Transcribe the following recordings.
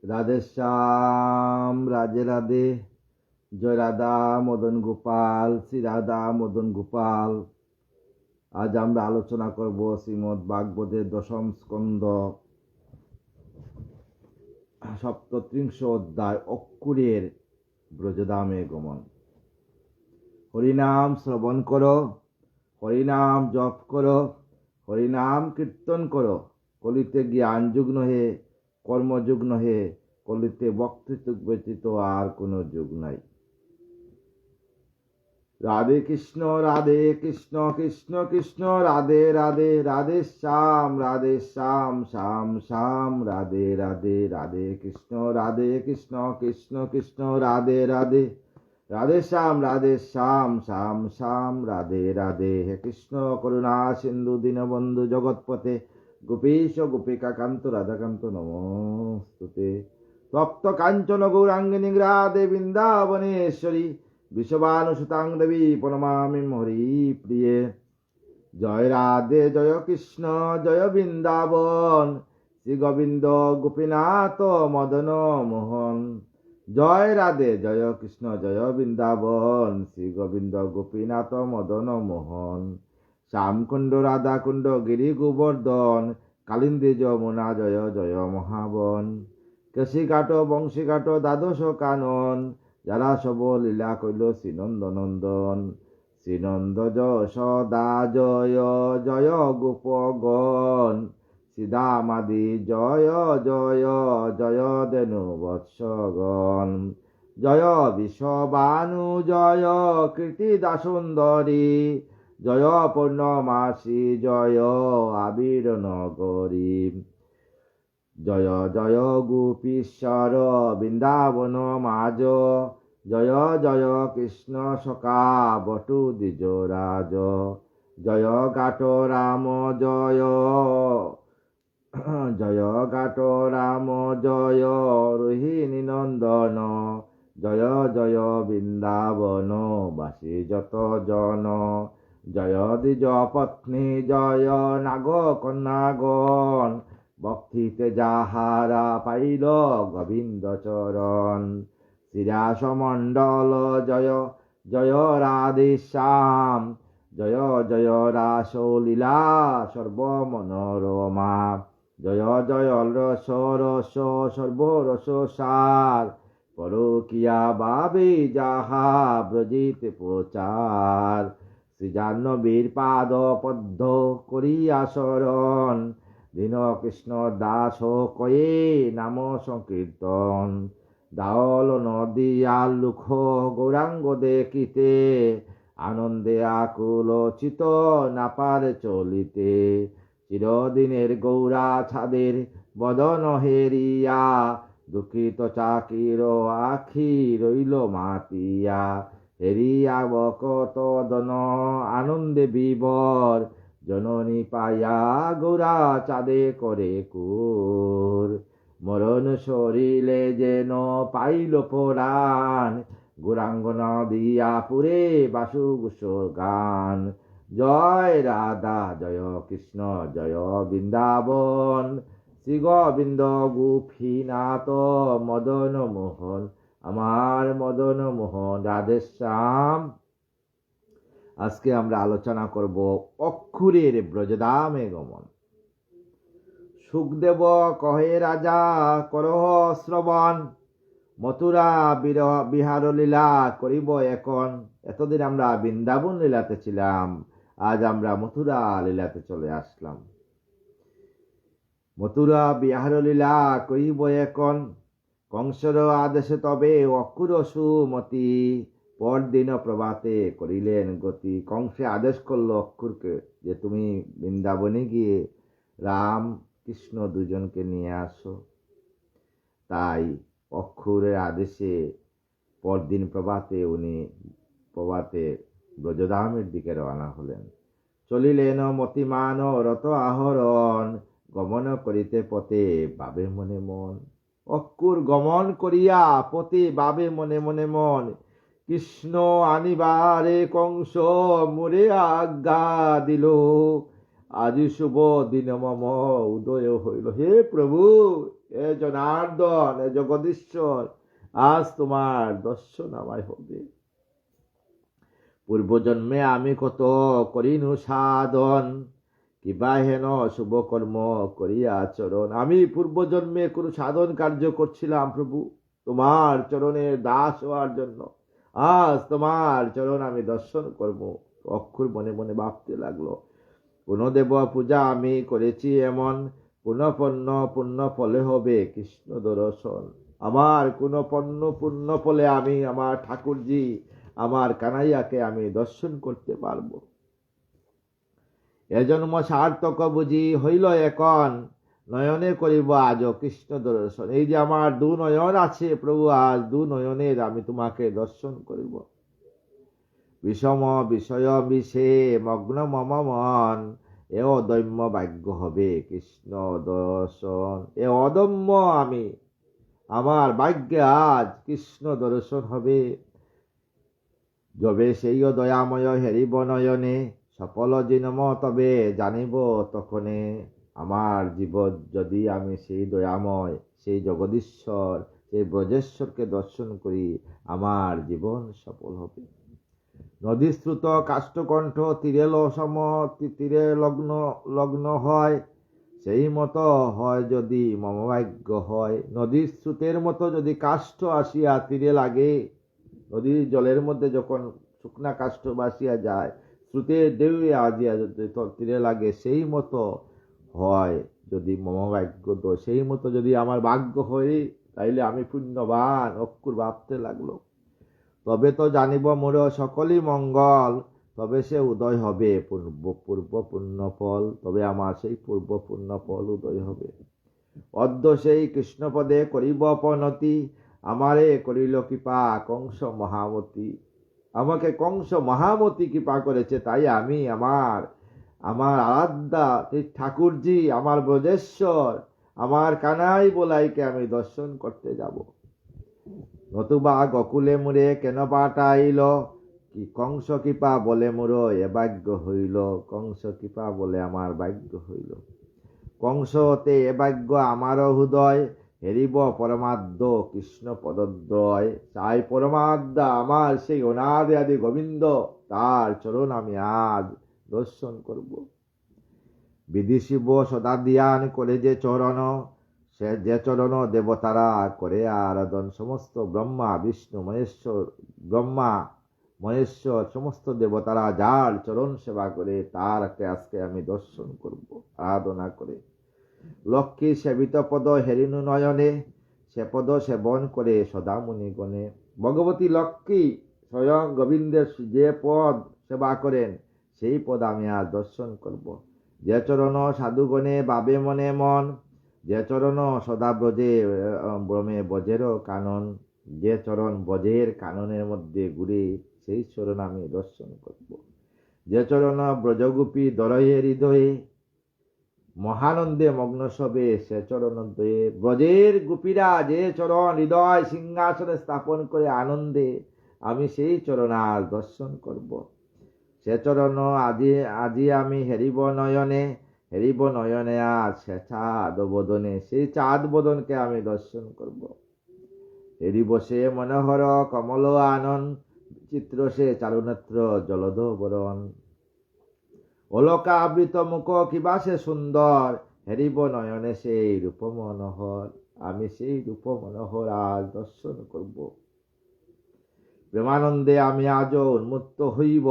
রাধে শ্যাম, রাধে রাধে। জয় রাধা মদন গোপাল, শ্রী রাধা মদন গোপাল। আজ আমরা আলোচনা করব শ্রীমদ্ ভাগবতের দশম স্কন্ধ 37 অধ্যায় অক্ষুরের ব্রজধামে গমন। হরিনাম শ্রবণ করো, হরিনাম জপ করো, হরিনাম কীর্তন করো। কলিতে জ্ঞান যুগ নহে, কর্মযুগ নহে, কলিতে ভক্তিযুগ ব্যতীত আর কোনো যুগ নাই। রাধে কৃষ্ণ কৃষ্ণ কৃষ্ণ রাধে রাধে, রাধে শ্যাম শ্যাম শ্যাম রাধে রাধে। রাধে কৃষ্ণ কৃষ্ণ কৃষ্ণ রাধে রাধে, রাধে শ্যাম শ্যাম শ্যাম রাধে রাধে। হে কৃষ্ণ করুণা সিন্ধু দীনবন্ধু জগৎপতে, গোপীশ গোপিকা কান্ত রাধাকান্ত নমস্তুতে। তপ্ত কাঞ্চন গৌরাঙ্গিনী রাধে বৃন্দাবনেশ্বরী, বিশ্ববানুসুতাং দেবী প্রণমামি হরি প্রিয়ে। জয় রাধে জয় কৃষ্ণ জয় বৃন্দাবন, শ্রী গোবিন্দ গোপীনাথ মদন মোহন। জয় রাধে জয় কৃষ্ণ জয় বৃন্দাবন, শ্রী গোবিন্দ গোপীনাথ মদন মোহন। শ্যামকুণ্ড রাধাকুণ্ড গিরি গোবর্ধন, কালিন্দী যমুনা জয় জয় মহাবন। কেশিঘাট বংশীঘাট দ্বাদশ কানন, যারা সব লীলা কইল শ্রীনন্দনন্দন। শ্রীনন্দ যশোদা জয় জয় গোপগণ, শ্রীদামাদি জয় জয় জয় দেনু বৎসগণ। জয় বিশ্ববানু জয় কীর্তি দাসুন্দরী, জয় পূর্ণমাসী জয় আবির নগরী। জয় জয় গোপীশ্বর বৃন্দাবন মাজ, জয় জয় কৃষ্ণ সখা বটু দ্বিজরাজ। জয় গাট রাম জয়, জয় গাট রাম জয় রোহিণী নন্দন। জয় জয় বৃন্দাবন বাসী যত জন। জয় দ্বিজ পত্নী জয় নাগ কন্যাগণ, ভক্তিতে যাহারা পাইল গোবিন্দ চরণ। শ্রীরাস মণ্ডল জয় জয় রাধে শ্যাম, জয় জয় রাস লীলা সর্বমনোরমা। জয় জয় রস রস সর্বরস সার, পরকিয়া বাবে যাহা ব্রজিতে প্রচার। শ্রী জাহ্নবীর পাদ পদ্ম করিয়া শরণ, দীন কৃষ্ণ দাস কয়ে নাম সংকীর্তন। দাওল নদিয়া লুখ গৌরাঙ্গ দেখিতে, আনন্দে আকুল চিত না পারে চলিতে। চিরদিনের গৌরা ছাদের বদন হেরিয়া, দুঃখিত চাকির আখি রইল মাতিয়া। হেরিয়া বকত দন আনন্দে বিবর, জননী পায়া গৌরা চাঁদে করে কুর। মরণ শরীরে যেন পাইল পরাণ, গৌরাঙ্গ নদিয়া পুরে বাসুগুস গান। জয় রাধা জয় কৃষ্ণ জয় বৃন্দাবন, শ্রী গোবিন্দ গোপীনাথ মদন মোহন। আমার মদন মোহন রাধে শ্যাম। আজকে আমরা আলোচনা করব অক্ষুরের ব্রজধামে গমন। সুখদেব কহে রাজা করহ শ্রবণ, মথুরা বিহার লীলা করিব এখন। এতদিন আমরা বৃন্দাবন লীলাতে ছিলাম, আজ আমরা মথুরা লীলাতে চলে আসলাম। মথুরা বিহার লীলা করিব এখন, কংসর আদেশে তবে অক্ষুর সুমতি। পরদিন প্রভাতে করিলেন গতি। কংসে আদেশ করলো অক্ষুরকে যে তুমি বৃন্দাবনে গিয়ে রাম কৃষ্ণ দুজনকে নিয়ে আসো। তাই অক্ষুরের আদেশে পরদিন প্রভাতে উনি ব্রজধামের দিকে রওনা হলেন। চলিলেন মতিমান রত আহরণ, গমন করিতে পথে ভাবে মনে মন। অক্ষুর গমন করিয়া পথে ভাবে মনে মনে মন, কৃষ্ণ আনিবারে কংস মোরে আজ্ঞা দিল। আজি শুভ দিন মম উদয় হইল। হে প্রভু, এ জনার্দন, এ জগদীশ্বর, আজ তোমার দর্শন আমায় হবে। পূর্বজন্মে আমি কত করিনু সাধন, কিবা হেন শুভ কর্ম করিয়া আচরণ। আমি পূর্বজন্মে কোনো সাধন কার্য করছিলাম প্রভু, তোমার চরণের দাস হওয়ার জন্য। আজ তোমার চরণ আমি দর্শন করব। অক্ষর মনে মনে ভাবতে লাগলো, কোন দেব পূজা আমি করেছি এমন, পুণ্য পুণ্য ফলে হবে কৃষ্ণ দর্শন। আমার কোন পুণ্য ফলে আমি আমার ঠাকুরজি, আমার কানাইয়াকে আমি দর্শন করতে পারবো। এজন্ম সার্থক বুঝি হইল এখন, নয়নে করিব আজ কৃষ্ণ দর্শন। এই যে আমার দু নয়ন আছে প্রভু, আজ দু নয়নের আমি তোমাকে দর্শন করিব। বিষম বিষয় বিষে মগ্ন মম মন, এ অদম্য ভাগ্য হবে কৃষ্ণ দর্শন। এ অদম্য আমি, আমার ভাগ্যে আজ কৃষ্ণ দর্শন হবে। যবে সেই দয়াময় হেরিব নয়নে, সফল জিনম তবে জানিব তখনে। আমার জীবন যদি আমি সেই দয়াময়, সেই জগদীশ্বর, সেই ব্রজেশ্বরকে দর্শন করি, আমার জীবন সফল হবে। নদী স্রোত কাষ্ঠকণ্ঠ তীরে লগ্ন লগ্ন হয়, সেই মতো হয় যদি মম ভাগ্য হয়। নদীর স্রোতের মতো যদি কাষ্ঠ আসিয়া তীরে লাগে, নদীর জলের মধ্যে যখন শুকনা কাষ্ঠ বাসিয়া যায়, স্রোতের ঢেউয়ে আজিয়া যদি তীরে লাগে, সেই মতো হয় যদি মম ভাগ্য। তো সেই মতো যদি আমার ভাগ্য হয়, তাইলে আমি পুণ্যবান। অক্ষর ভাবতে লাগলো, তবে তো জানিব মোর সকলই মঙ্গল, তবে সে উদয় হবে পূর্ব পুণ্য ফল। তবে আমার সেই পূর্ব পুণ্য ফল উদয় হবে। অদ্য সেই কৃষ্ণপদে করিব অপনতি, আমারে করিল কৃপা কংস মহামতি। আমাকে কংস মহামতি কৃপা করেছে, তাই আমি আমার আরাধ্যা ঠাকুরজি, আমার ব্রজেশ্বর, আমার কানাই বলাইকে আমি দর্শন করতে যাব। নতুবা গকুলে মুরে কেন পাঠাইল, কি কংস কৃপা বলে মোর এ ভাগ্য হইল। কংস কৃপা বলে আমার ভাগ্য হইল। কংসতে এ ভাগ্য আমার হৃদয়, হেরিব পরমাদ্য কৃষ্ণ পদদ্বয়। চাই পরমাদ্যা আমার সেই অনাদি আদি গোবিন্দ, তার চরণ আমি আজ দর্শন করব। বিধিশিব সদা ধ্যান করে যে চরণ, সে যে চরণ দেবতারা করে আরাধন। সমস্ত ব্রহ্মা মহেশ্বর সমস্ত দেবতারা যার চরণ সেবা করে, তারকে আজকে আমি দর্শন করব আরাধনা করে। লক্ষ্মী সেবিত পদ হেরিনু নয়নে, সে পদ সেবন করে সদা মুনি গণে। ভগবতী লক্ষ্মী স্বয়ং গোবিন্দের যে পদ সেবা করেন, সেই পদ আমি আজ দর্শন করব। যে চরণ সাধুগণে বাবে মনে মন, যে চরণ সদা ব্রমে বজের কানন। যে চরণ বজের কাননের মধ্যে ঘুরে, সেই চরণ আমি দর্শন করব। যে চরণ ব্রজগোপী দরয়ে হৃদয়ে, মহানন্দে মগ্ন সবে সে চরণ দয়ে। ব্রজের গোপীরা যে চরণ হৃদয় সিংহাসনে স্থাপন করে আনন্দে, আমি সেই চরণ আজ দর্শন করব। সে চরণ আজি আমি হেরিব নয়নে আজ সে চাঁদ বদনে। সেই চাঁদ বদনকে আমি দর্শন করব। হেরিব সে মনোহর কমল আনন্দ, চিত্র সে চারুনেত্র জলদ বরণ। অলকা আবৃত মুখ কিবা সে সুন্দর, হেরিব নয়নে সেই রূপ মনোহর। আমি সেই রূপ মনোহর আজ দর্শন করব। প্রেমানন্দে আমি আজ উন্মুক্ত হইব,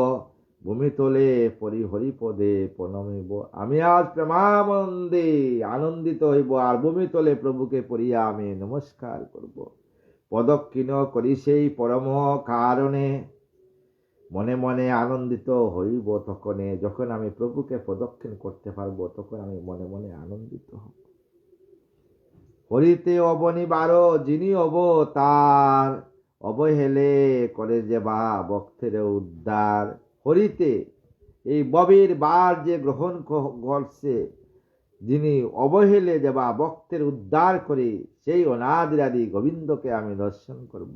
ভূমিতলে পরি হরিপদে প্রণমিব। আমি আজ প্রেমানন্দে আনন্দিত হইব, আর ভূমিতলে প্রভুকে পড়িয়া আমি নমস্কার করব। প্রদক্ষিণ করি সেই পরম কারণে, মনে মনে আনন্দিত হইব তখনে। যখন আমি প্রভুকে প্রদক্ষিণ করতে পারবো, তখন আমি মনে মনে আনন্দিত হব। হরিতে অবনিবার যিনি অবতার, অবহেলে করে যে বা ভক্তের উদ্ধার। হরিতে এই ববের বার যে গ্রহণ করছে, যিনি অবহেলে যাবা ভক্তের উদ্ধার করে, সেই অনাদিরাদি গোবিন্দকে আমি দর্শন করব।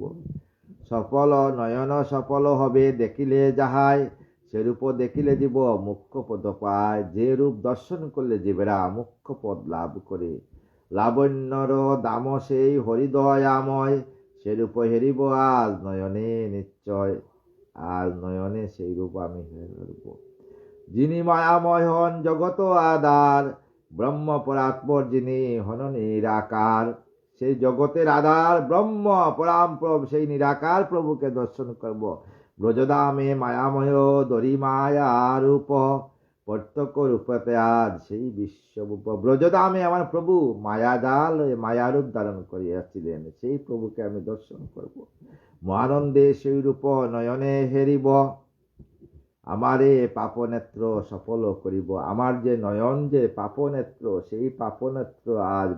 সফল নয়ন সফল হবে দেখিলে যাহাই, সেরূপ দেখিলে জীব মুখ্য পদ পায়। যে রূপ দর্শন করলে জীবেরা মুখ্য পদ লাভ করে। লাবণ্যর দাম সেই হরিদয়াময়, সেরূপ হেরিব আজ নয়নে নিশ্চয়, আজ নয়নে সেই রূপ আমি হেরব। যিনি মায়াময় হন জগত আধার, ব্রহ্ম পরাৎপর যিনি হন নিরাকার, সেই জগতের আধার ব্রহ্ম পরাম্পর সেই নিরাকার প্রভুকে দর্শন করব। ব্রজধামে মায়াময় দরি মায়া রূপ, প্রত্যক্ষ রূপতে আজ সেই বিশ্বরূপ। ব্রজধামে আমার প্রভু মায়াজাল মায়ারূপ ধারণ করিয়াছিলেন, সেই প্রভুকে আমি দর্শন করব। মহানন্দে সেই রূপ নয়নে হেরিব, আমারে পাপনেত্র সফল করিব। আমার যে নয়ন যে পাপনেত্র, সেই পাপনেত্র আজ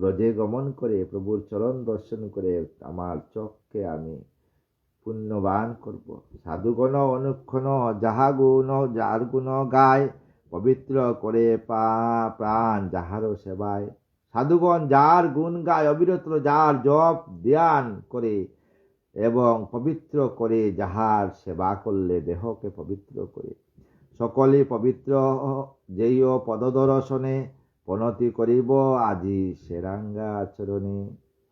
ব্রজে গমন করে প্রভুর চরণ দর্শন করে আমার চোখকে আমি পুণ্যবান করব। সাধুগণ অনুক্ষণ যার গুণ গায়, পবিত্র করে প্রাণ যাহারও সেবায়। সাধুগণ যার গুণ গায় অবিরত, যার জপ ধ্যান করে এবং পবিত্র করে, যাহার সেবা করলে দেহকে পবিত্র করে। সকলে পবিত্র যেই পদদর্শনে, প্রণতি করিব আজি সে রাঙ্গাচরণে।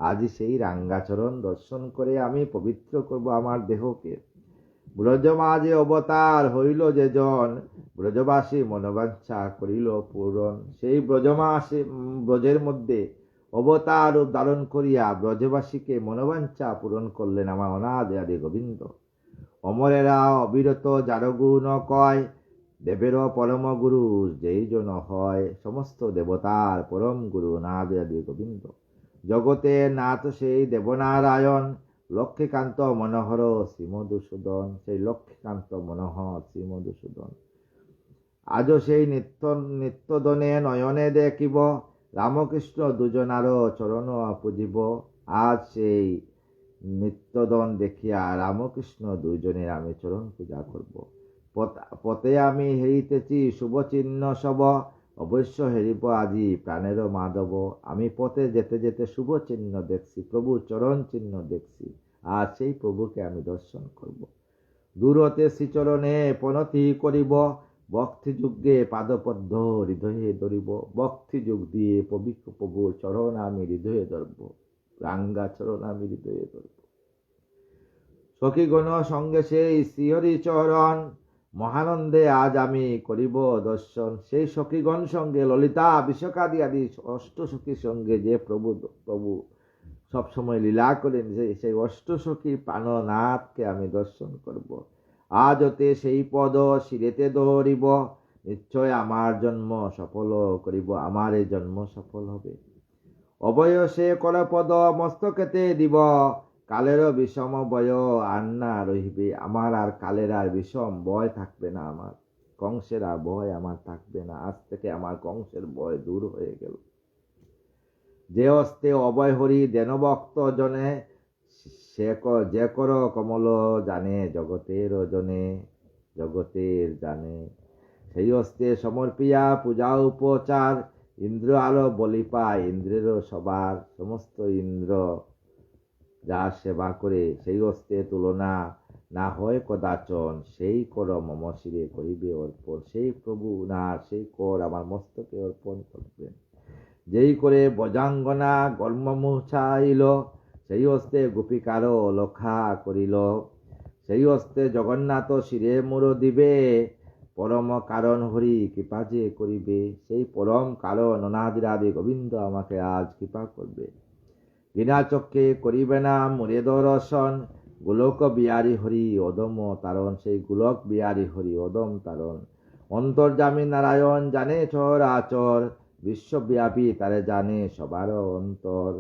আজি সেই রাঙ্গাচরণ দর্শন করে আমি পবিত্র করব আমার দেহকে। ব্রজমাঝে অবতার হইল যে জন, ব্রজবাসী মনোবাঞ্ছা করিল পূরণ। সেই ব্রজের মধ্যে অবতার রূপ ধারণ করিয়া ব্রজবাসীকে মনোবাঞ্ছা পূরণ করলেন আমার অনাদি আদি গোবিন্দ। অমরেরা অবিরত যার গুণ কয়, দেবেরও পরম গুরু যেই জন হয়। সমস্ত দেবতার পরম গুরু অনাদি আদি গোবিন্দ। জগতের নাথ সেই দেবনারায়ণ, লক্ষ্মীকান্ত মনোহর শ্রীমধুসূদন। সেই লক্ষ্মীকান্ত মনোহর শ্রীমধুসূদন আজও সেই নিত্যদনে নয়নে দেখিব, রামকৃষ্ণ দুজনার চরণ পুজিব। আজ সেই নিত্যদন দেখিয়া রামকৃষ্ণ দুইজনের আমি চরণ পূজা করব। পথে আমি হেরিতেছি শুভ চিহ্ন সব, অবশ্য হেরিব আজি প্রাণের মাধব। আমি পথে যেতে যেতে শুভ চিহ্ন দেখছি, প্রভু চরণ চিহ্ন দেখছি। আর সেই প্রভুকে আমি দর্শন করব। দূর হতে শ্রীচরণে প্রণতি করিব, ভক্তি যুগে পাদপদ্ম হৃদয়ে ধরিব। ভক্তি যুগ দিয়ে পবিত্র প্রভুর চরণ আমি হৃদয়ে ধরব, রাঙ্গা চরণ আমি হৃদয়ে ধরব। সখীগণ সঙ্গে সেই শ্রীহরি চরণ, মহানন্দে আজ আমি করিব দর্শন। সেই সখীগণ সঙ্গে ললিতা বিশাখাদি আদি অষ্টসখীর সঙ্গে যে প্রভু সবসময় লীলা করেন, সেই অষ্টসখী প্রাণনাথকে আমি দর্শন করব। আজ হতে সেই পদ শিরেতে ধরিব, নিশ্চয় আমার জন্ম সফল করিব, আমার এই জন্ম সফল হবে। অবয়সে করপদ মস্তকেতে দিব, কালেরও বিষম বয় আর না রহিবে। আমার আর কালের আর বিষম ভয় থাকবে না, আমার কংসের আর ভয় আমার থাকবে না। আজ থেকে আমার কংসের ভয় দূর হয়ে গেল। যে হস্তে অভয় হরি দেন ভক্ত জনে, যে কর কমল জানে জগতের জনে, জগতের জানে। সেই হস্তে সমর্পিয়া পূজা উপচার, ইন্দ্র আলো বলি পায় ইন্দ্রেরও সবার। সমস্ত ইন্দ্র যার সেবা করে, সেই হস্তে তুলনা না হয় কদাচন, সেই কর মম শিরে করিবে অর্পণ। সেই প্রভু না সেই কর আমার মস্তকে অর্পণ করবেন। যেই করে বজাঙ্গনা গর্ম মুছাইল, সেই হস্তে গোপিকারও লক্ষা করিল। সেই হস্তে জগন্নাথ শিরে মুর দিবে, পরম কারণ হরি কৃপা যে করিবে। সেই পরম কারণ অনাদিরাদি গোবিন্দ আমাকে আজ কৃপা করবে। বিনা চক্ষে করিবে না মুরে দর্শন, গোলক বিহারী হরি অদম তারণ। সেই গোলক বিহারী হরি অদম তারণ। অন্তর্যামী নারায়ণ জানে চরাচর, বিশ্বব্যাপী তারে জানে সবার অন্তর।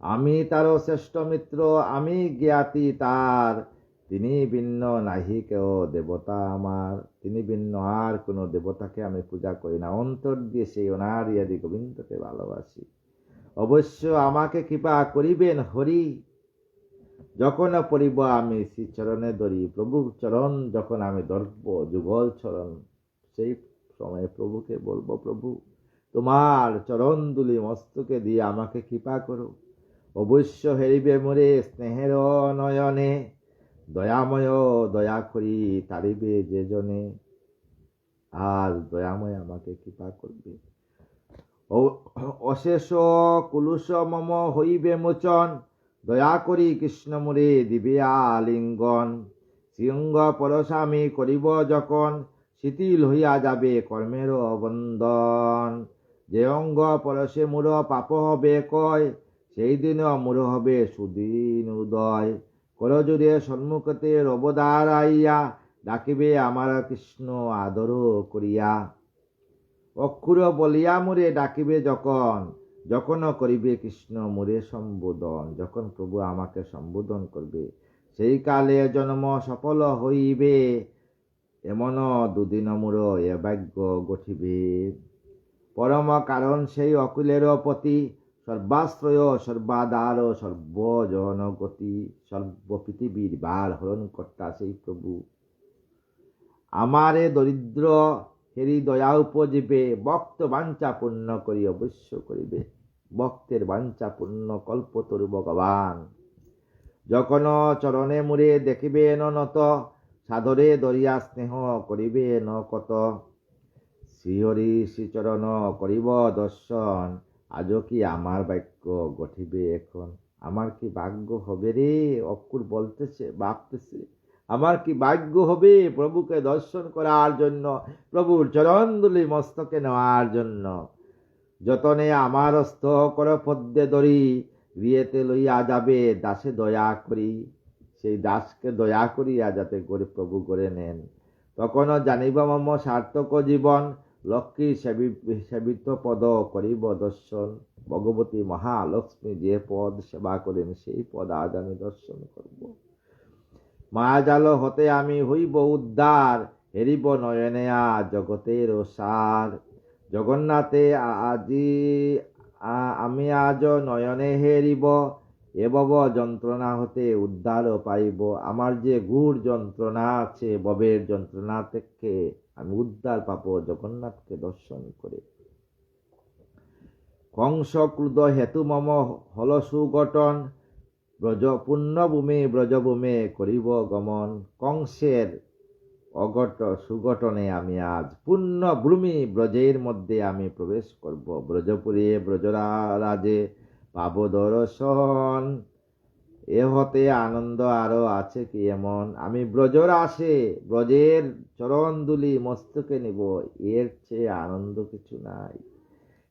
আমি তার শ্রেষ্ঠ মিত্র, আমি জ্ঞাতি তার, তিনি ভিন্ন নাহি কেউ দেবতা আমার। তিনি ভিন্ন আর কোনো দেবতাকে আমি পূজা করি না, অন্তর দিয়ে সেই অনাদি আদি গোবিন্দকে ভালোবাসি। অবশ্য আমাকে কৃপা করিবেন হরি, যখন পড়িব আমি শ্রীচরণে ধরি। প্রভুর চরণ যখন আমি ধরব, যুগল চরণ, সেই সময় প্রভুকে বলবো, প্রভু তোমার চরণ দুলি মস্তকে দিয়ে আমাকে কৃপা করো। অবশ্য হেরিবে মোরে স্নেহের নয়নে, দয়াময় দয়া করি তারিবে যে জনে। আজ দয়াময় আমাকে কৃপা করবে। অশেষ কুলুষ মম হইবে মোচন, দয়া করি কৃষ্ণ মোরে দিবে আলিঙ্গন। শ্রীঅঙ্গ পরশামি করিব যখন, শিথিল হইয়া যাবে কর্মের বন্ধন। যে অঙ্গ পরশে মূর পাপ হবে কয়, সেই দিন মূর হবে সুদিন উদয়। করজুরে সম্মুখতে রবদার আইয়া, ডাকিবে আমার কৃষ্ণ আদর করিয়া। অক্ষুর বলিয়া মোরে ডাকিবে যখন, যখন করিবে কৃষ্ণ মোরে সম্বোধন। যখন প্রভু আমাকে সম্বোধন করবে, সেই কালে জন্ম সফল হইবে, এমন দুদিন মোর এ ভাগ্য গঠিবে। পরম কারণ সেই অকুলের পতি, সর্বাশ্রয় সর্বাধার সর্বজন গতি। সর্ব পৃথিবীর ভার হরণ কর্তা সেই প্রভু, আমারে দরিদ্র হেরি দয়া উপজীবে। ভক্ত বাঞ্ছা পূর্ণ করি অবশ্য করিবে, ভক্তের বাঞ্ছা পূর্ণ কল্পতরু ভগবান। যখন চরণে মুড়ে দেখিবে নত, সাদরে দরিয়া স্নেহ করিবে ন কত। শ্রীহরি শ্রীচরণ করিব দর্শন, আজও কি আমার ভাগ্য গঠিবে এখন। আমার কি ভাগ্য হবে রে, অক্ষুর বলতেছে ভাবতেছে, আমার কি ভাগ্য হবে প্রভুকে দর্শন করার জন্য, প্রভুর চরণধুলি মস্তকে নেওয়ার জন্য। যতনে আমার হস্ত কর পদ্মে ধরি, গৃহেতে লইয়া যাবে দাসে দয়া করি। সেই দাসকে দয়া করিয়া যাতে করে প্রভু করে নেন। তখন জানিব মম সার্থক জীবন, লক্ষ্মী সেবিত পদ করিব দর্শন। ভগবতী মহালক্ষ্মী যে পদ সেবা করেন, সেই পদ আজ আমি দর্শন করব। মায়াজাল হতে আমি হইব উদ্ধার, হেরিব নয়নে জগতের সার। জগন্নাথে আজি আমি আজ নয়নে হেরিব, এবব যন্ত্রণা হতে উদ্ধার পাইব। আমার যে গূঢ় যন্ত্রণা আছে, ববের যন্ত্রণা থেকে আমি উদ্ধার পাবো জগন্নাথকে দর্শন করে। কংস ক্রুদ্ধ হেতু মম হল সুগঠন, ব্রজ পুণ্যভূমি ব্রজভূমে করিব গমন। কংসের সুগঠনে আমি আজ পুণ্যভূমি ব্রজের মধ্যে আমি প্রবেশ করব। ব্রজপুরে ব্রজরাজে পাব দর্শন, এ হতে আনন্দ আরো আছে কি এমন। আমি ব্রজরাসে ব্রজের চরণধুলি মস্তকে নিব, এর চেয়ে আনন্দ কিছু নাই।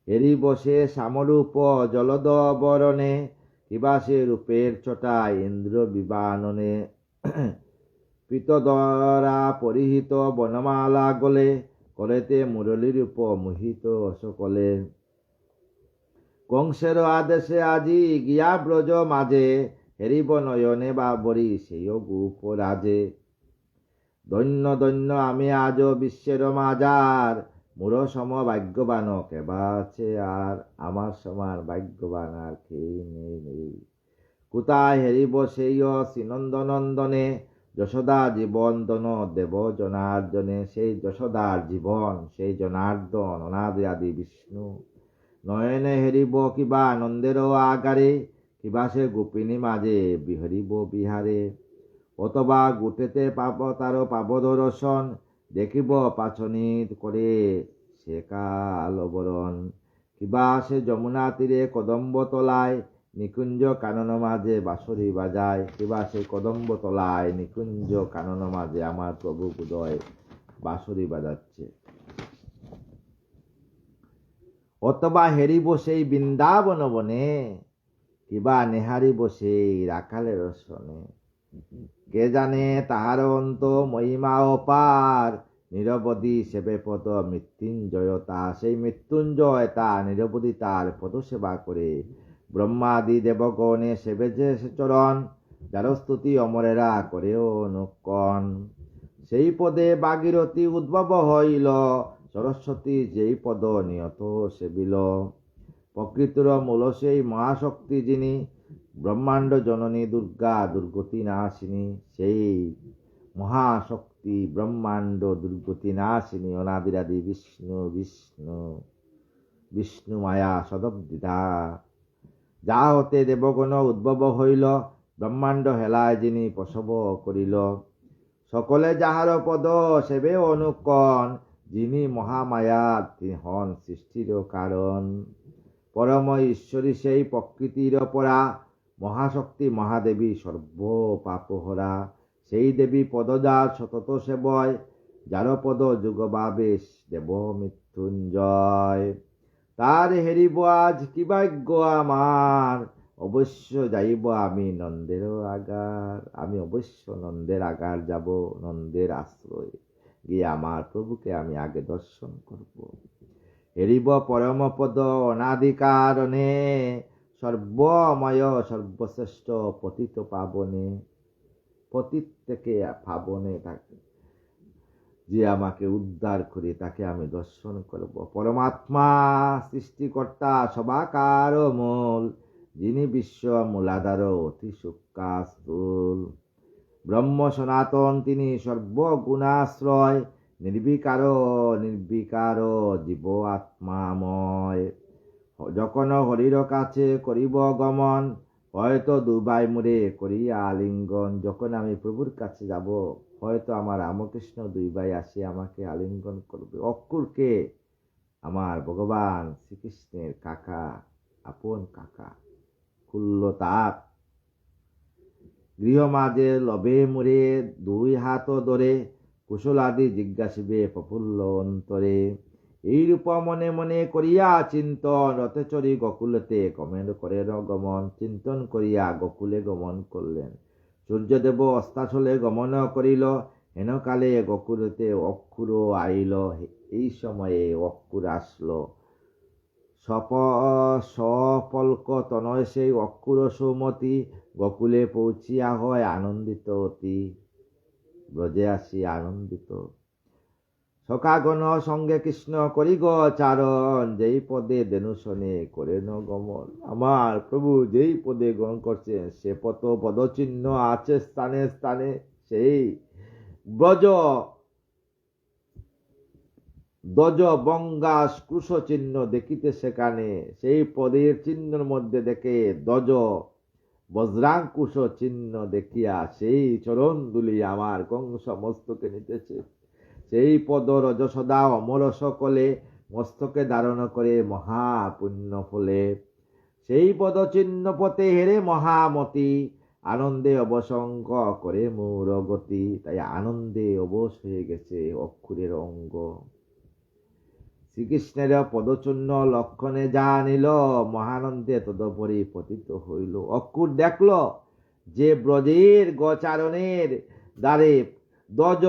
এরই বসে শ্যামরূপ জলদ বরণে, কিবা সে রূপের চটা ইন্দ্র বিবাননে। পীতদরা পরিহিত বনমালা গলে, করেতে মুরলীর রূপ মোহিত সকলে। কংসের আদেশে আজি গিয়া ব্রজ মাঝে, হেরিব নয়নে বা বরি সেই গোপ রাজে। ধন্য ধন্য আমি আজ বিশ্বের মাজার, মোর সম ভাগ্যবান কেবা আছে আর। আমার সমান ভাগ্যবান আর কেই নেই। কোথায় হেরিব সেই শ্রীনন্দনন্দনে, যশোদা জীবন দন দেব জনার্দনে। সেই যশোদার জীবন, সেই জনার্দন অনাদি আদি বিষ্ণু। নয়নে হেরিব কিবা আনন্দের আগারে, কিবা সে গোপিনী মাঝে বিহরিব বিহারে। অথবা গুটেতে পাব তার পাব দর্শন, দেখিব পাচনিত করে সে কালবরণ। কিবা সে যমুনা তীরে কদম্ব তলায়, নিকুঞ্জ কানন মাঝে বাঁশরি বাজায়। কিবা সে কদম্ব তলায় নিকুঞ্জ কানন মাঝে আমার প্রভু উদয় বাঁশরি বাজাচ্ছে। অথবা হেরিব সেই বৃন্দাবন বনে, কিবা নেহারিব সেই রাখালের সনে। কে জানে তাহার অন্ত মহিমা অপার, নিরবধি সেবে পদ মৃত্যুঞ্জয়তা। সেই মৃত্যুঞ্জয় তা নিরবধি তার পদ সেবা করে। ব্রহ্মাদি দেবগণে সেবে যে চরণ, যার স্তুতি অমরেরা করেও অনুকণ। সেই পদে ভাগীরথী উদ্ভব হইল, সরস্বতী যেই পদ নিয়ত সেবিল। প্রকৃতির মূল সেই মহাশক্তি যিনি, ব্রহ্মাণ্ড জননী দুর্গা দুর্গতি নাশিনী। সেই মহাশক্তি ব্রহ্মাণ্ড দুর্গতি নাশিনী, অনাদিরাদি বিষ্ণু বিষ্ণু বিষ্ণু মায়া সদব্দিধা। যা হতে দেবগণ উদ্ভব হইল, ব্রহ্মাণ্ড হেলায় যিনি প্রসব করিল। সকলে যাহার পদ সেবে অনুকণ, যিনি মহামায়ার, তিনি হন সৃষ্টির কারণ। পরম ঈশ্বরী সেই প্রকৃতির পরা, মহাশক্তি মহাদেবী সর্ব পাপহরা। সেই দেবী পদযার সতত সেবয়, যার পদ যুগবাবেশ দেব মৃত্যুঞ্জয়। তার হেরিব আজ কি ভাগ্য আমার, অবশ্য যাইব আমি নন্দের আগার। আমি অবশ্য নন্দের আগার যাব, নন্দের আশ্রয় গিয়ে আমার প্রভুকে আমি আগে দর্শন করব। হেরিব পরমপদ অনাদিকারণে, সর্বময় সর্বশ্রেষ্ঠ পতিত পাবনে। পতিত থেকে পাবনে থাকে যে আমাকে উদ্ধার করে, তাকে আমি দর্শন করব। পরমাত্মা সৃষ্টিকর্তা সবাকার মূল, যিনি বিশ্ব মূলাধার অতি সূক্ষ্ম স্থূল। ব্রহ্ম সনাতন তিনি সর্বগুণাশ্রয়, নির্বিকার নির্বিকার জীব আত্মাময়। যখন হরির কাছে করিব গমন, হয়তো দুবাই মুড়ে করিয়া আলিঙ্গন। যখন আমি প্রভুর কাছে যাব, হয়তো আমার রামকৃষ্ণ দুই ভাই আসে আমাকে আলিঙ্গন করবে। অক্কুরকে আমার ভগবান শ্রীকৃষ্ণের কাকা, আপন কাকা কুল্ল তার। গৃহ মাঝে লবে মুড়ে দুই হাত ধরে, কুশলাদি জিজ্ঞাসিবে প্রফুল্ল অন্তরে। এইরূপ মনে মনে করিয়া চিন্তন, রথে চড়ি গোকুলেতে কমেন করেন গমন। চিন্তন করিয়া গোকুলে গমন করলেন। সূর্যদেব অস্তাচলে গমন করিল, হেনকালে গোকুলেতে অক্ষুর আইল। এই সময়ে অক্ষুর আসলো। সপল্ক তনয় সেই অক্ষুর সুমতি, গোকুলে পৌঁছিয়া হয় আনন্দিত অতি। ব্রজে আসি আনন্দিত। সখাগণ সঙ্গে কৃষ্ণ করি গো চারণ, যেই পদে দেনুশনে করেন গমন। আমার প্রভু যেই পদে গমন করছেন, সে পদচিহ্ন আছে স্থানে স্থানে। সেই ব্রজ দজ বঙ্গা ক্রুশ চিহ্ন দেখিতে সেখানে। সেই পদের চিহ্নের মধ্যে দেখে দজ বজ্রাঙ্কুশ চিহ্ন দেখিয়া, সেই চরণ দুলি আমার কংস মস্তকে নিতেছে। সেই পদ রজসদা অমর সকলে, মস্তকে ধারণ করে মহা পুণ্য ফলে। সেই পদ চিহ্ন পথে হেরে মহামতি, আনন্দে অবসঙ্গ করে মূর গতি। তাই আনন্দে অবশ হয়ে গেছে অক্ষুরের অঙ্গ। শ্রীকৃষ্ণের পদচূর্ণ লক্ষণে যা নিল, মহানন্দে তদপরি পতিত হইল। অক্ষুর দেখল যে ব্রজের গোচারণের দ্বারে দজ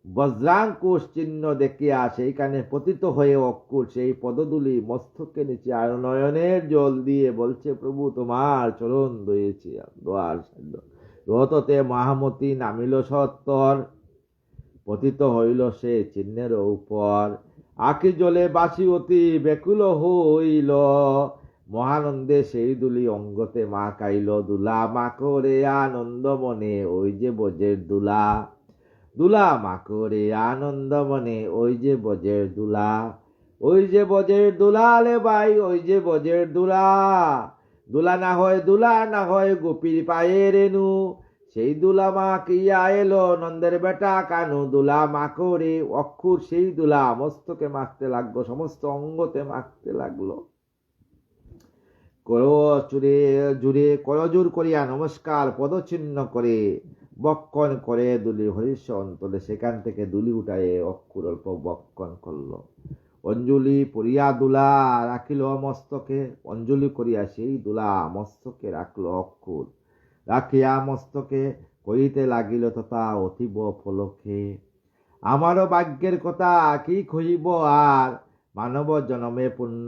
বজ্রাঙ্কুশ চিহ্ন দেখিয়া সেইখানে পতিত হয়ে অক্ষুর সেই পদদুলি মস্তকে নিচে আর নয়নের জল দিয়ে বলছে, প্রভু তোমার চরণ দয়েছি দোয়ার সাধ্য। রথতে মহামতি নামিল সত্তর, পতিত হইল সে চিহ্নের উপর। আখি জলে বাসি অতি ব্যাকুল হইল, মহানন্দে সেই দুলি অঙ্গতে মা কাইল। দুলা মা করে আনন্দ মনে, ওই যে বজের দুলা। দুলা মা করে আনন্দ মনে, ওই যে বজের দুলা। ওই যে বজের দুলা লে ভাই, ওই যে বজের দুলা। দুলা না হয় দুলা না হয় গোপীর পায়ে রেণু, সেই দুলা মা কিয়া এলো নন্দের বেটা কানু। দুলা মা করে অক্ষুর সেই দুলা মস্তকে মাখতে লাগলো, সমস্ত অঙ্গতে মাখতে লাগলো। জুড়ে করজোর করিয়া নমস্কার পদচিহ্ন করে, বক্ষণ করে দুলি হরিষ অন্তরে। সেখান থেকে দুলি উঠায়ে অক্ষুর অল্প বক্ষণ করলো। অঞ্জলি পরিয়া দুলা রাখিল মস্তকে, অঞ্জলি করিয়া সেই দুলা মস্তকে রাখলো অক্ষুর। রাখিয়া মস্তকে কইতে লাগিল তথা অতীব ফলকে, আমারও ভাগ্যের কথা কি কহিব আর, মানব জনমে পুণ্য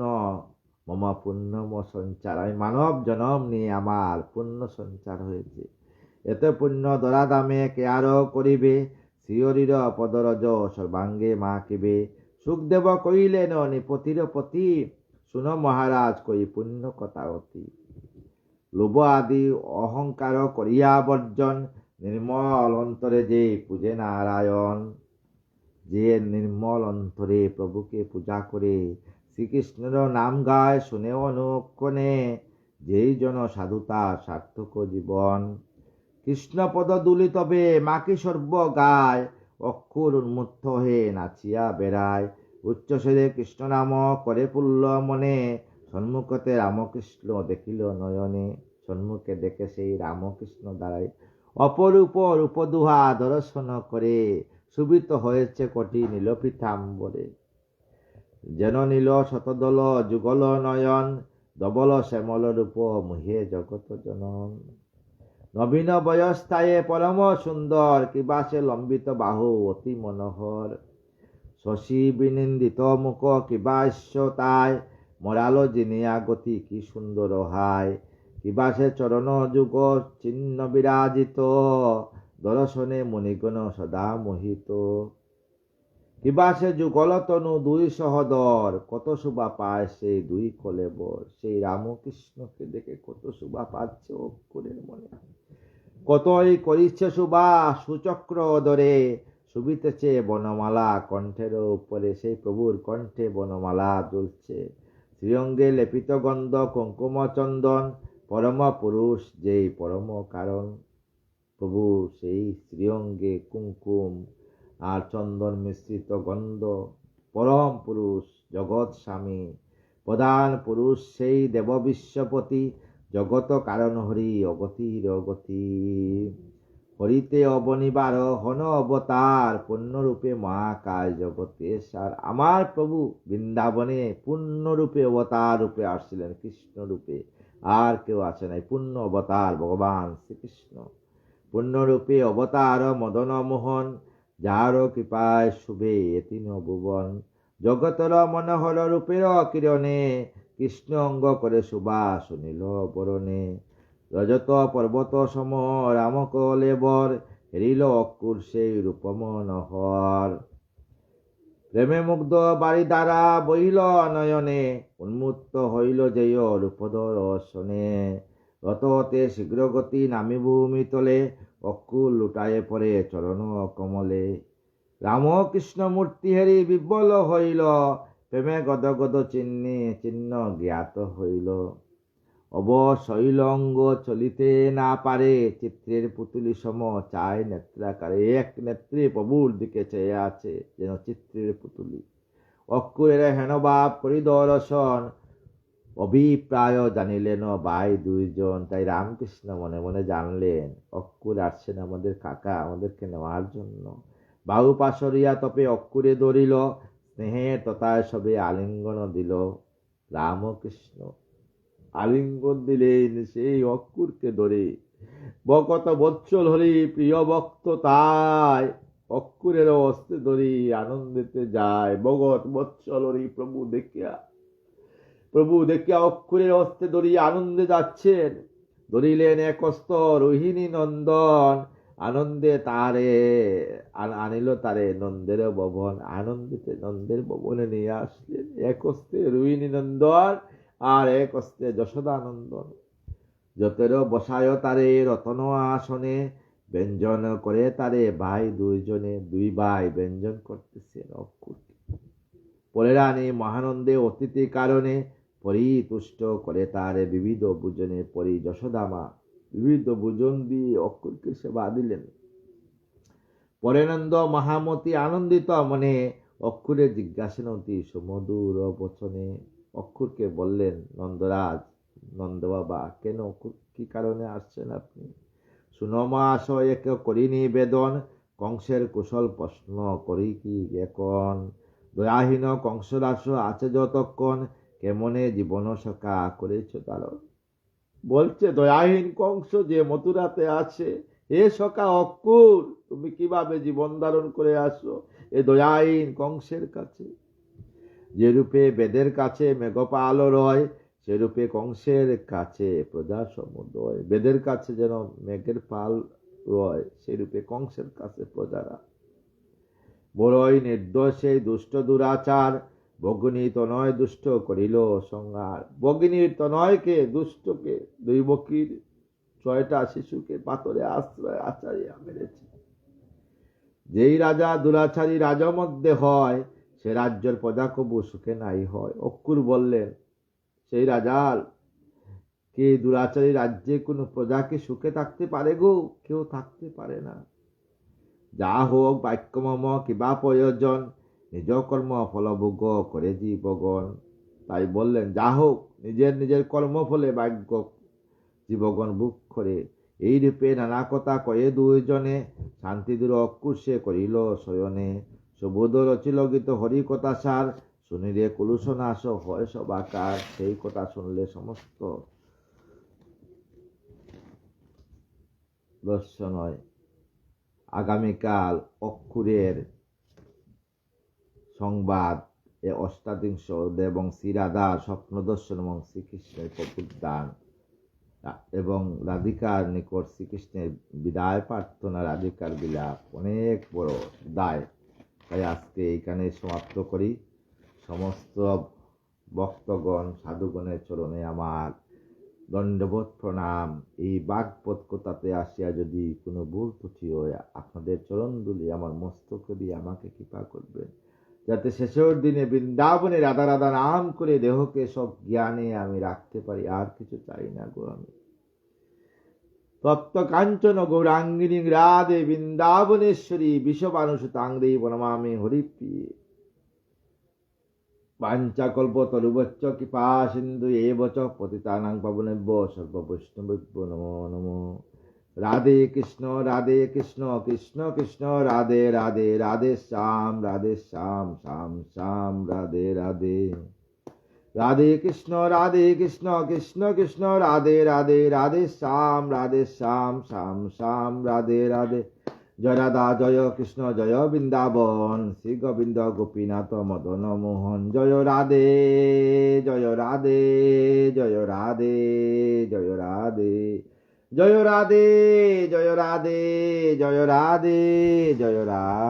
মম পুণ্য সঞ্চার। আমি মানব জনম নিয়ে আমার পুণ্য সঞ্চার হয়েছে। এত পুণ্য দরা দামে কে আরো করিবে, শ্রীহরির পদরজ সর্বাঙ্গে মাখিবে। সুখদেব কইলেন নিপতির পতি, শুন মহারাজ কই পুণ্য কথা অতি। লোভ আদি অহংকার করিয়া বর্জন, নির্মল অন্তরে যে পূজে নারায়ণ। যে নির্মল অন্তরে প্রভুকে পূজা করে, শ্রীকৃষ্ণের নাম গায় শুনে অনুক্ষণে, যেই জন সাধুতা সার্থক জীবন। কৃষ্ণ পদ দুলি তবে মাকি সর্ব গায়, অক্ষুর উন্মুক্ত হয়ে নাচিয়া বেড়ায়, উচ্চস্বরে কৃষ্ণ নাম করে পুল্ল মনে, সম্মুখতে রামকৃষ্ণ দেখিল নয়নে। সম্মুখে দেখে সেই রামকৃষ্ণ দাঁড়ায়, অপরূপ রূপদুহা দর্শন করে, সুবিত হয়েছে কোটি নীল পীতাম্বরে। যেন নীল শতদল যুগল নয়ন, ধবল শ্যামল রূপ মুহে জগত জনন। নবীন বয়স্তায়ে পরম সুন্দর, কিবা সে লম্বিত বাহু অতি মনোহর। শশী বিনিন্দিত মুখ কিবা তাই, মরালো জিনিয়া গতি কি সুন্দর হায়। কিবা সে চরণ যুগ চিহ্ন বিরাজিত, দর্শনে মণিগণ সদা মোহিত। কিবা সে যুগল তনু দুই সহদর, কত শোভা পায় সেই দুই কলেবর। সেই রামকৃষ্ণকে দেখে কত শোভা পাচ্ছে অক্ষরের মনে, কতই করিছে শোভা সুচক্র ধরে। শুভিতেছে বনমালা কণ্ঠের উপরে, সেই প্রভুর কণ্ঠে বনমালা দুলছে। শ্রীঅঙ্গে লেপিত গন্ধ কুঙ্কুম চন্দন, পরম পুরুষ যেই পরম কারণ। প্রভু সেই শ্রীঅঙ্গে কুঙ্কুম আর চন্দন মিশ্রিত গন্ধ, পরম পুরুষ জগৎ স্বামী, প্রধান পুরুষ সেই দেব বিশ্বপতি। জগত কারণ হরি অগতির অগতি, হরিতে অবনিবার হন অবতার, পূর্ণরূপে মহাকাশ জগতে সার। আমার প্রভু বৃন্দাবনে পূর্ণরূপে অবতার রূপে আসছিলেন, কৃষ্ণ রূপে, আর কেউ আসে নাই। পূর্ণ অবতার ভগবান শ্রীকৃষ্ণ, পূর্ণরূপে অবতার মদন মোহন, যার কৃপায় শুভে তিন ভুবন। জগতর মনোহর রূপের কিরণে, কৃষ্ণ অঙ্গ করে শোভা সুনীল বরণে। রজত পর্বত সম রাম কলেবর, হেরিল অকুর সেই রূপ মনোহর। প্রেমে মুগ্ধ বাড়ি দ্বারা বহিল নয়নে, উন্মুক্ত হইল যেয় রূপধর শোনে। রততে শীঘ্র গতি নামি ভূমি তলে, অকুল লুটায়ে পড়ে চরণ কমলে। রামকৃষ্ণ মূর্তি হেরি বিব্বল হইল, প্রেমে গদ গদ চিহ্নে চিহ্ন জ্ঞাত হইল। অবশৈল অঙ্গ চলিতে না পারে, চিত্রের পুতুলি সম চায় নেত্রাকারে। এক নেত্রে প্রভুর দিকে চেয়ে আছে, যেন চিত্রের পুতুলি। অক্ষরের হেনভাব করি দর্শন, অভিপ্রায় জানিলেন ভাই দুইজন। তাই রামকৃষ্ণ মনে মনে জানলেন, অক্ষর আসছেন আমাদের কাকা, আমাদেরকে নেওয়ার জন্য। বাহু পাশরিয়া তপে অক্ষরে ধরিল, স্নেহে তথায় সবে আলিঙ্গন দিল। রামকৃষ্ণ আলিঙ্গন দিলেন সেই অক্ষরকে ধরে। বকত বৎসল হরি প্রিয় ভক্ত তাই, অক্ষরের হস্তে ধরি আনন্দিতে যায়। ভগত বৎসল হরি প্রভু দেখিয়া অক্ষরের হস্তে ধরি আনন্দে যাচ্ছেন। ধরিলেন এক হস্ত রোহিণী নন্দন, আনন্দে তারে আনিল তারে নন্দের ভবন। আনন্দিতে নন্দের ভবনে নিয়ে আসলেন। এক হস্তে রোহিণী নন্দন আর এক হস্তে যশোদানন্দন। যতেরও বসায় তারে রতন আসনে, ব্যঞ্জন করে তারে ভাই দুইজনে। দুই ভাই ব্যঞ্জন করতেছেন অক্ষরকে। পরে রানী মহানন্দে অতিথি কারণে, পরিতুষ্ট করে তারে বিবিধ ভোজনে। পরি যশোদামা বিবিধ ভোজন দিয়ে অক্ষরকে সেবা দিলেন। পরে নন্দ মহামতি আনন্দিত মনে, অক্ষরে জিজ্ঞাসেন অতি সুমধুর বচনে। অক্ষরকে বললেন, নন্দরাজ, নন্দ বাবা, কেন কি কারণে আসছেন আপনি? সুনমা আশয় করি নিবেদন, কংসের কুশল প্রশ্ন করি কি এখন। দয়াহীন কংসদাস আছে যতক্ষণ, কেমনে জীবন সখা করেছ তারণ। বলছে, দয়াহীন কংস যে মথুরাতে আছে, হে সখা অক্ষর, তুমি কিভাবে জীবন ধারণ করে আসো এ দয়াহীন কংসের কাছে। যে রূপে বেদের কাছে মেঘপাল রয়, সেরূপে কংসের কাছে প্রজা সমুদয়। বেদের কাছে যেন মেঘের পাল রয়, সেরূপে কংসের কাছে প্রজারা। বড়ই নির্দোষে দুষ্ট দুরাচার, ভগিনী তনয় দুষ্ট করিল সংহার। ভগিনীর তনয়কে, দুষ্টকে, দুই বকির 6টা শিশুকে পাথরে আশ্রয় আচারিয়া মেরেছে। যেই রাজা দুরাচারী রাজা মধ্যে হয়, সে রাজ্যের প্রজা কবু সুখে নাই হয়। অক্ষুর বললেন, সেই রাজার কে দুরাচারী রাজ্যে কোনো প্রজা কি সুখে থাকতে পারে গো? কেউ থাকতে পারে না। যা হোক বাক্য মম কিবা প্রয়োজন, নিজ কর্ম ফলভোগ করে জীবগণ। তাই বললেন যা হোক নিজের নিজের কর্মফলে ভাগ্য জীবগণ ভোগ করে। এই রূপে নানা কথা কয়ে দুইজনে, শান্তি দূর অকুশে করিল শয়নে। সুবোধ রচিল গীত হরি কথা সার, শুনিলে কুলুষ নাশ হয় সবাকার। সেই কথা শুনলে সমস্ত দর্শন হয়। আগামীকাল অক্ষুরের সংবাদ, এ অষ্টাদশ এবং শ্রীরাধার স্বপ্ন দর্শন এবং শ্রীকৃষ্ণের প্রভুদান এবং রাধিকার নিকট শ্রীকৃষ্ণের বিদায় প্রার্থনা, রাধিকার বিলাপ অনেক বড় দায়। তাই আজকে এইখানে সমাপ্ত করি। সমস্ত ভক্তগণ সাধুগণের চরণে আমার দণ্ডবোধ প্রণাম। এই বাগপদ কথাতে আসিয়া যদি কোনো ভুল ত্রুটি হয়, আপনাদের চরণ দুলি আমার মস্তকে দিয়ে আমাকে কৃপা করবেন, যাতে শেষের দিনে বৃন্দাবনে রাধা রাধা নাম করে দেহকে সব জ্ঞানে আমি রাখতে পারি। আর কিছু চাই না গো আমি। তপ্ত কাঞ্চন গৌরাঙ্গিনী রাধে বৃন্দাবনেশ্বরী বিশ্ববানুসুতাঙ্গী বনমামি হরিপ্রিয়ে। পাঞ্চাকল্প তরুবচ্চ কৃপা সিন্ধু এবচ পতিতানাং পাবনেভ্য সর্ববৈষ্ণবেভ্যো নমো নমো। রাধে কৃষ্ণ কৃষ্ণ কৃষ্ণ রাধে রাধে, রাধে শ্যাম শ্যাম শ্যাম রাধে রাধে। রাধে কৃষ্ণ কৃষ্ণ কৃষ্ণ রাধে রাধে, রাধে শ্যাম শ্যাম শ্যাম রাধে রাধে। জয় রাধা জয় কৃষ্ণ জয় বৃন্দাবন, শ্রী গোবিন্দ গোপীনাথ মদন মোহন। জয় রাধে জয় রাধে জয় রাধে জয় রাধে, জয় রাধে জয় রাধে জয় রাধে জয় রাধে।